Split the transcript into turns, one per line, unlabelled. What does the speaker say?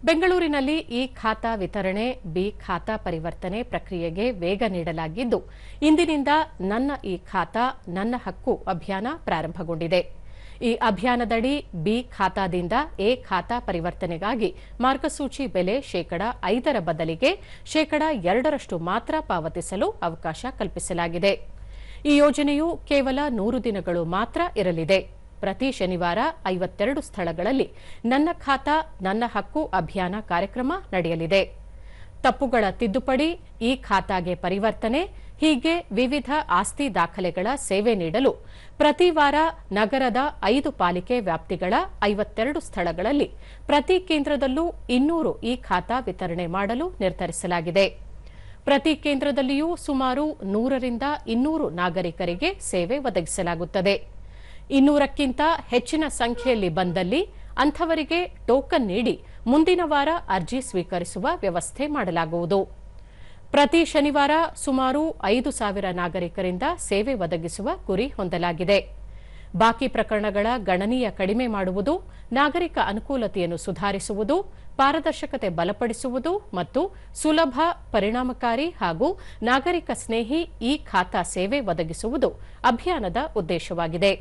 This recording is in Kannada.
ಬೆಂಗಳೂರಿನಲ್ಲಿ ಇ ಖಾತಾ ವಿತರಣೆ, ಬಿ ಖಾತಾ ಪರಿವರ್ತನೆ ಪ್ರಕ್ರಿಯೆಗೆ ವೇಗ ನೀಡಲಾಗಿದ್ದು, ಇಂದಿನಿಂದ ನನ್ನ ಇ ಖಾತಾ ನನ್ನ ಹಕ್ಕು ಅಭಿಯಾನ ಪ್ರಾರಂಭಗೊಂಡಿದೆ. ಈ ಅಭಿಯಾನದಡಿ ಬಿ ಖಾತಾದಿಂದ ಎ ಖಾತಾ ಪರಿವರ್ತನೆಗಾಗಿ ಮಾರ್ಗಸೂಚಿ ಬೆಲೆ ಶೇಕಡ 5 ಬದಲಿಗೆ ಶೇಕಡ 2ರಷ್ಟು ಮಾತ್ರ ಪಾವತಿಸಲು ಅವಕಾಶ ಕಲ್ಪಿಸಲಾಗಿದೆ. ಈ ಯೋಜನೆಯು ಕೇವಲ 100 ದಿನಗಳು ಮಾತ್ರ ಇರಲಿದೆ. ಪ್ರತಿ ಶನಿವಾರ 52 ಸ್ಥಳಗಳಲ್ಲಿ ನನ್ನ ಖಾತಾ ನನ್ನ ಹಕ್ಕು ಅಭಿಯಾನ ಕಾರ್ಯಕ್ರಮ ನಡೆಯಲಿದೆ. ತಪ್ಪುಗಳ ತಿದ್ದುಪಡಿ, ಈ ಖಾತಾಗೆ ಪರಿವರ್ತನೆ ಹೀಗೆ ವಿವಿಧ ಆಸ್ತಿ ದಾಖಲೆಗಳ ಸೇವೆ ನೀಡಲು ಪ್ರತಿ ವಾರ ನಗರದ 5 ಪಾಲಿಕೆ ವ್ಯಾಪ್ತಿಗಳ 52 ಸ್ಥಳಗಳಲ್ಲಿ ಪ್ರತಿ ಕೇಂದ್ರದಲ್ಲೂ 200 ಈ ಖಾತಾ ವಿತರಣೆ ಮಾಡಲು ನಿರ್ಧರಿಸಲಾಗಿದೆ. ಪ್ರತಿ ಕೇಂದ್ರದಲ್ಲಿಯೂ ಸುಮಾರು 100 ರಿಂದ 200 ನಾಗರಿಕರಿಗೆ ಸೇವೆ ಒದಗಿಸಲಾಗುತ್ತದೆ. 200ಕ್ಕಿಂತ ಹೆಚ್ಚಿನ ಸಂಖ್ಯೆಯಲ್ಲಿ ಬಂದಲ್ಲಿ ಅಂಥವರಿಗೆ ಟೋಕನ್ ನೀಡಿ ಮುಂದಿನ ವಾರ ಅರ್ಜಿ ಸ್ವೀಕರಿಸುವ ವ್ಯವಸ್ಥೆ ಮಾಡಲಾಗುವುದು. ಪ್ರತಿ ಶನಿವಾರ ಸುಮಾರು 5,000 ನಾಗರಿಕರಿಂದ ಸೇವೆ ಒದಗಿಸುವ ಗುರಿ ಹೊಂದಲಾಗಿದೆ. ಬಾಕಿ ಪ್ರಕರಣಗಳ ಗಣನೀಯ ಕಡಿಮೆ ಮಾಡುವುದು, ನಾಗರಿಕ ಅನುಕೂಲತೆಯನ್ನು ಸುಧಾರಿಸುವುದು, ಪಾರದರ್ಶಕತೆ ಬಲಪಡಿಸುವುದು ಮತ್ತು ಸುಲಭ, ಪರಿಣಾಮಕಾರಿ ಹಾಗೂ ನಾಗರಿಕ ಸ್ನೇಹಿ ಇ ಖಾತಾ ಸೇವೆ ಒದಗಿಸುವುದು ಅಭಿಯಾನದ ಉದ್ದೇಶವಾಗಿದೆ.